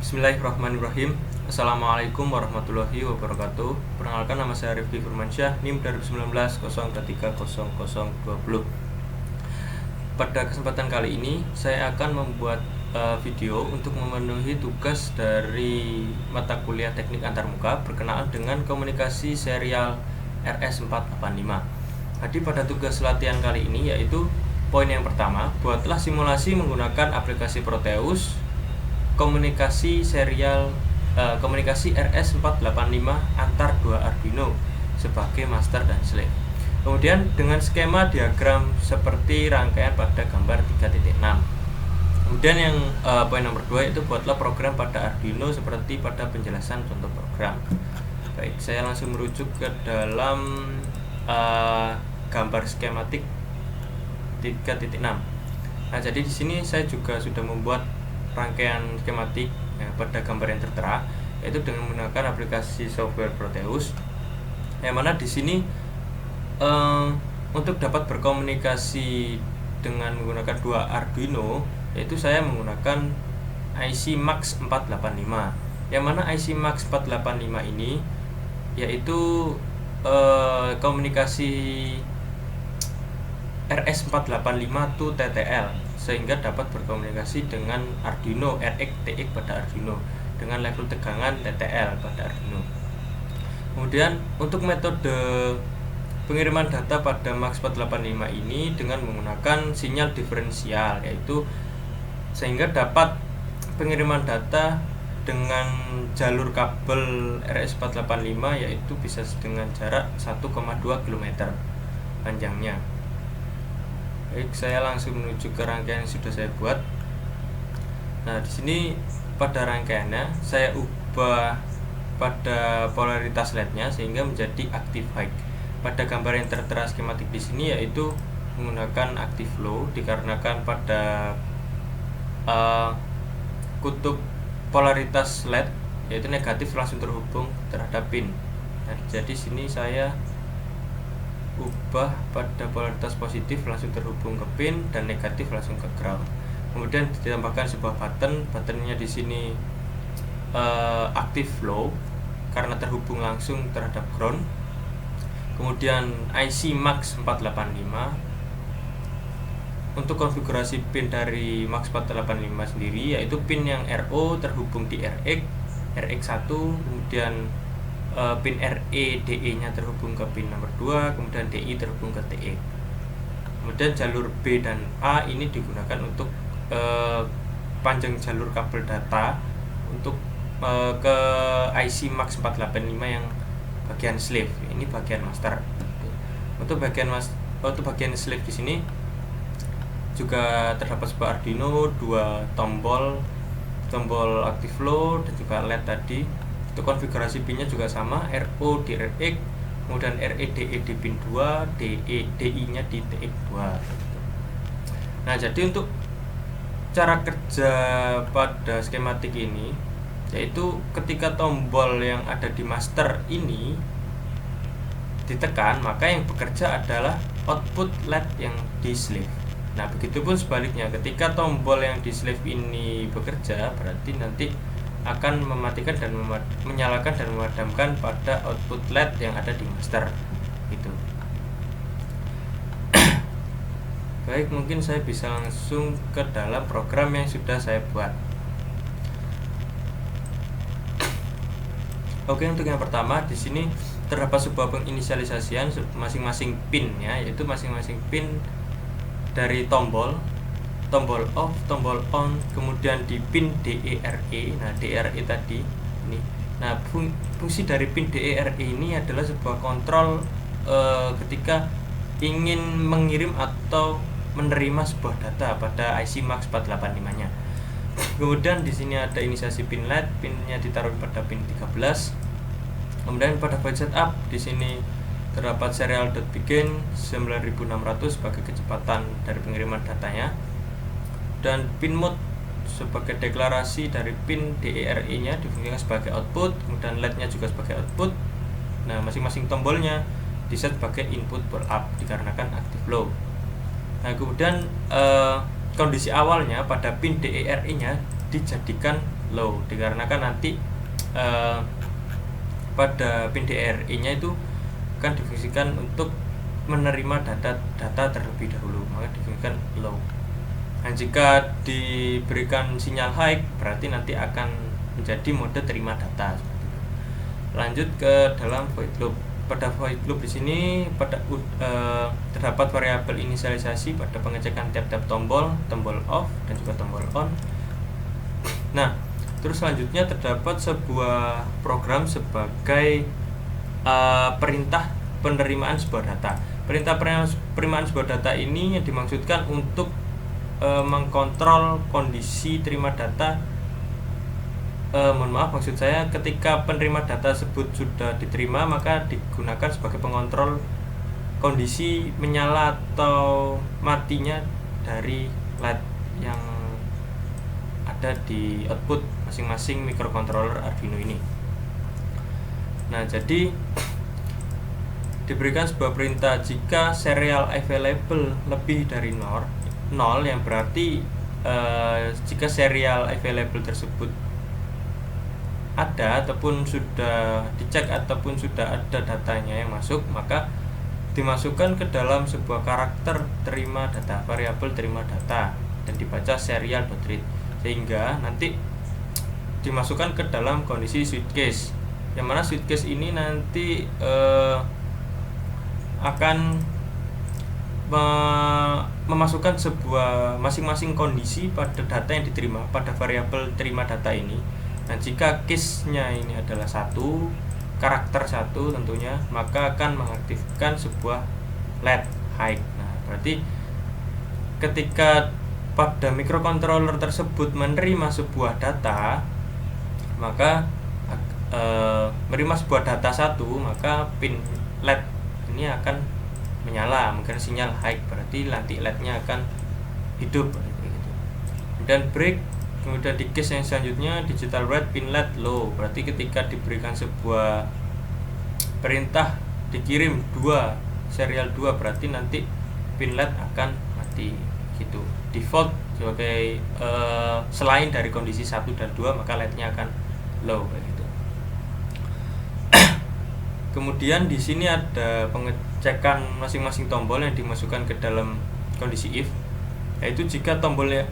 Bismillahirrahmanirrahim. Assalamualaikum warahmatullahi wabarakatuh. Perkenalkan, nama saya Rifki Firmansyah, NIM 2019 Pada kesempatan kali ini saya akan membuat video untuk memenuhi tugas dari mata kuliah teknik antarmuka berkenaan dengan komunikasi serial RS485. Jadi pada tugas latihan kali ini yaitu poin yang pertama, buatlah simulasi menggunakan aplikasi Proteus komunikasi RS485 antar dua Arduino sebagai master dan slave. Kemudian dengan skema diagram seperti rangkaian pada gambar 3.6. Kemudian yang poin nomor 2 itu buatlah program pada Arduino seperti pada penjelasan contoh program. Baik, saya langsung merujuk ke dalam gambar skematik 3.6. Nah, jadi di sini saya juga sudah membuat rangkaian skematik pada gambar yang tertera, yaitu dengan menggunakan aplikasi software Proteus. Yang mana di sini untuk dapat berkomunikasi dengan menggunakan dua Arduino, yaitu saya menggunakan IC MAX 485. Yang mana IC MAX 485 ini yaitu komunikasi RS485 to TTL, sehingga dapat berkomunikasi dengan Arduino RX TX pada Arduino dengan level tegangan TTL pada Arduino. Kemudian untuk metode pengiriman data pada MAX 485 ini dengan menggunakan sinyal diferensial, yaitu sehingga dapat pengiriman data dengan jalur kabel RS485 yaitu bisa dengan jarak 1,2 km panjangnya. Baik, saya langsung menuju ke rangkaian yang sudah saya buat. Nah, di sini pada rangkaiannya saya ubah pada polaritas LED-nya sehingga menjadi active high. Pada gambar yang tertera skematik di sini yaitu menggunakan active low dikarenakan pada kutub polaritas LED yaitu negatif langsung terhubung terhadap pin. Nah, jadi sini saya ubah pada polaritas positif langsung terhubung ke pin dan negatif langsung ke ground. Kemudian ditambahkan sebuah buttonnya di sini active low karena terhubung langsung terhadap ground. Kemudian IC MAX 485 untuk konfigurasi pin dari MAX 485 sendiri yaitu pin yang RO terhubung di RX1, kemudian pin RE DE nya terhubung ke pin nomor 2, kemudian DI terhubung ke TE. Kemudian jalur B dan A ini digunakan untuk panjang jalur kabel data untuk ke IC MAX 485 yang bagian slave. Ini bagian master. Untuk bagian slave di sini juga terdapat sebuah Arduino, dua tombol active low dan juga LED tadi. Untuk konfigurasi pinnya juga sama, RO di RX, kemudian REDE di pin 2, DI nya di TX2. Nah, jadi untuk cara kerja pada skematik ini yaitu ketika tombol yang ada di master ini ditekan, maka yang bekerja adalah output LED yang di slave. Nah, begitupun sebaliknya, ketika tombol yang di slave ini bekerja, berarti nanti akan mematikan dan menyalakan dan memadamkan pada output LED yang ada di master gitu. Baik, mungkin saya bisa langsung ke dalam program yang sudah saya buat. Oke, untuk yang pertama di sini terdapat sebuah penginisialisasian masing-masing pin ya, yaitu masing-masing pin dari tombol off, tombol on, kemudian di pin DERE. Nah, DERE tadi ini. Nah, fungsi dari pin DERE ini adalah sebuah kontrol ketika ingin mengirim atau menerima sebuah data pada IC MAX 485-nya. Kemudian di sini ada inisiasi pin LED, pinnya ditaruh pada pin 13. Kemudian pada file setup di sini terdapat serial.begin 9600 sebagai kecepatan dari pengiriman datanya. Dan pin mode sebagai deklarasi dari pin DERE nya difungsikan sebagai output, kemudian LED nya juga sebagai output. Nah, masing-masing tombolnya diset sebagai input pull up dikarenakan active low. Nah, kemudian kondisi awalnya pada pin DERE nya dijadikan low, dikarenakan nanti pada pin DRE nya itu akan difungsikan untuk menerima data terlebih dahulu, maka difungsikan low. Dan jika diberikan sinyal high berarti nanti akan menjadi mode terima data. Lanjut ke dalam void loop. Pada void loop di sini terdapat variabel inisialisasi pada pengecekan tiap-tiap tombol off dan juga tombol on. Nah, terus selanjutnya terdapat sebuah program sebagai perintah penerimaan sebuah data. Perintah penerimaan sebuah data ini yang dimaksudkan untuk mengkontrol kondisi terima data. Mohon maaf, maksud saya ketika penerima data tersebut sudah diterima, maka digunakan sebagai pengontrol kondisi menyala atau matinya dari LED yang ada di output masing-masing microcontroller Arduino ini. Nah, jadi diberikan sebuah perintah jika serial available lebih dari 0 yang berarti jika serial available tersebut ada ataupun sudah dicek ataupun sudah ada datanya yang masuk, maka dimasukkan ke dalam sebuah karakter terima data, variabel terima data, dan dibaca serial.read, sehingga nanti dimasukkan ke dalam kondisi switch case, yang mana switch case ini nanti akan memasukkan sebuah masing-masing kondisi pada data yang diterima pada variabel terima data ini. Nah, jika case-nya ini adalah karakter 1 tentunya, maka akan mengaktifkan sebuah LED high. Nah, berarti ketika pada microcontroller tersebut menerima sebuah data, maka menerima sebuah data 1, maka pin LED ini akan menyala, mungkin sinyal high, berarti nanti LED-nya akan hidup gitu. Dan break. Kemudian di case yang selanjutnya digital write pin LED low, berarti ketika diberikan sebuah perintah dikirim serial 2, berarti nanti pin LED akan mati gitu. Default sebagai selain dari kondisi 1 dan 2, maka LED-nya akan low gitu. Kemudian di sini ada pengecekan masing-masing tombol yang dimasukkan ke dalam kondisi if, yaitu jika tombolnya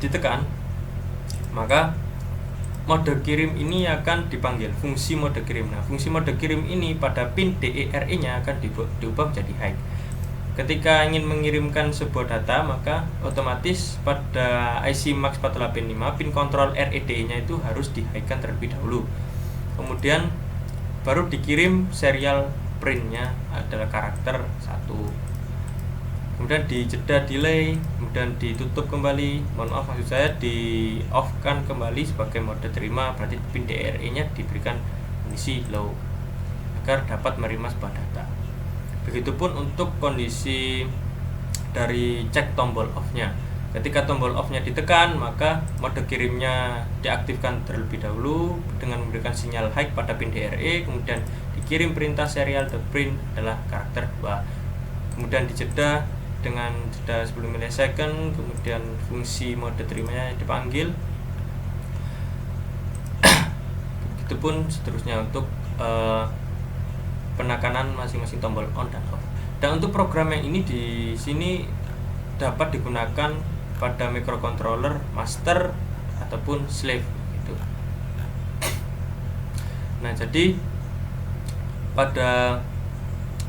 ditekan, maka mode kirim ini akan dipanggil fungsi mode kirim. Nah, fungsi mode kirim ini pada pin DERE nya akan diubah menjadi high. Ketika ingin mengirimkan sebuah data, maka otomatis pada IC MAX 485 pin kontrol REDE nya itu harus di-high-kan terlebih dahulu. Kemudian baru dikirim serial printnya adalah karakter 1. Kemudian di jeda delay, kemudian ditutup kembali. Mohon maaf, maksud saya di off kan kembali sebagai mode terima, berarti pin DRE nya diberikan kondisi low agar dapat menerima sebuah data. Begitupun untuk kondisi dari cek tombol off nya. Ketika tombol off nya ditekan, maka mode kirimnya diaktifkan terlebih dahulu dengan memberikan sinyal high pada pin DRE, kemudian dikirim perintah serial.print adalah karakter 2. Kemudian dijeda dengan jeda 10 millisecond, kemudian fungsi mode terimanya dipanggil. Begitupun seterusnya untuk penekanan masing-masing tombol on dan off. Dan untuk program yang ini di sini dapat digunakan pada microcontroller master ataupun slave gitu. Nah, jadi pada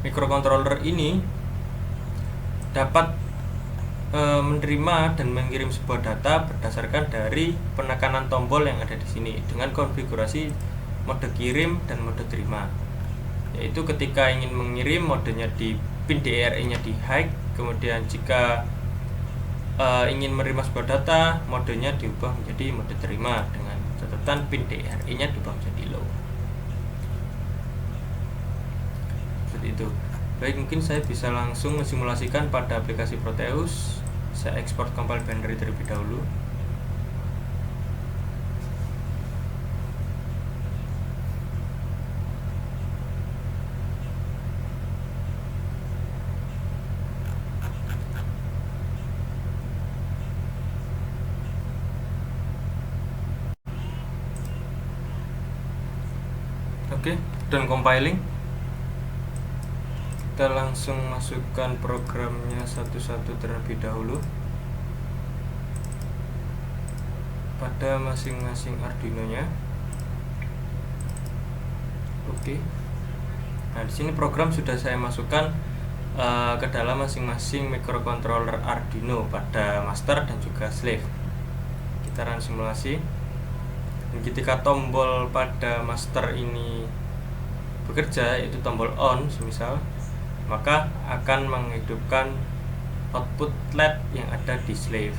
microcontroller ini dapat menerima dan mengirim sebuah data berdasarkan dari penekanan tombol yang ada di sini dengan konfigurasi mode kirim dan mode terima. Yaitu ketika ingin mengirim, modenya di pin DRE nya di high, kemudian jika ingin menerima sebuah data, modenya diubah menjadi mode terima dengan catatan pin DRE nya diubah menjadi low. Seperti itu. Baik, mungkin saya bisa langsung mensimulasikan pada aplikasi Proteus. Saya ekspor compile binary terlebih dahulu. Oke, dan compiling. Kita langsung masukkan programnya satu-satu terlebih dahulu pada masing-masing Arduino-nya. Oke. Nah, di sini program sudah saya masukkan ke dalam masing-masing microcontroller Arduino pada master dan juga slave. Kita run simulasi. Dan ketika tombol pada master ini bekerja, yaitu tombol on semisal, maka akan menghidupkan output LED yang ada di slave.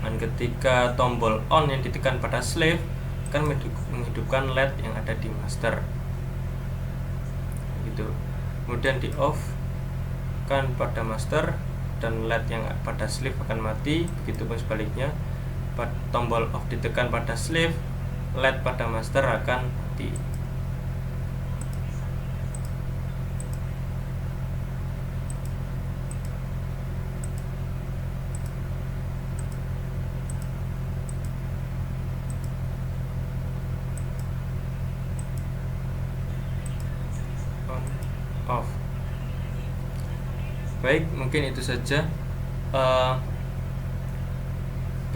Dan ketika tombol on yang ditekan pada slave akan menghidupkan LED yang ada di master. Gitu. Kemudian di off kan pada master dan LED yang pada slave akan mati. Begitupun sebaliknya, tombol off ditekan pada slave, LED pada master akan mati. Off. Baik, mungkin itu saja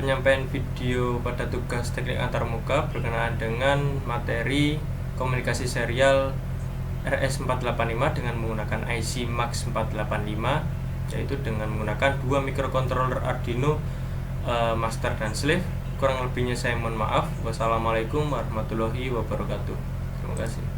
penyampaian video pada tugas teknik antarmuka berkenaan dengan materi komunikasi serial RS485 dengan menggunakan IC MAX 485, yaitu dengan menggunakan dua microcontroller Arduino master dan slave. Kurang lebihnya saya mohon maaf. Wassalamualaikum warahmatullahi wabarakatuh. Terima kasih.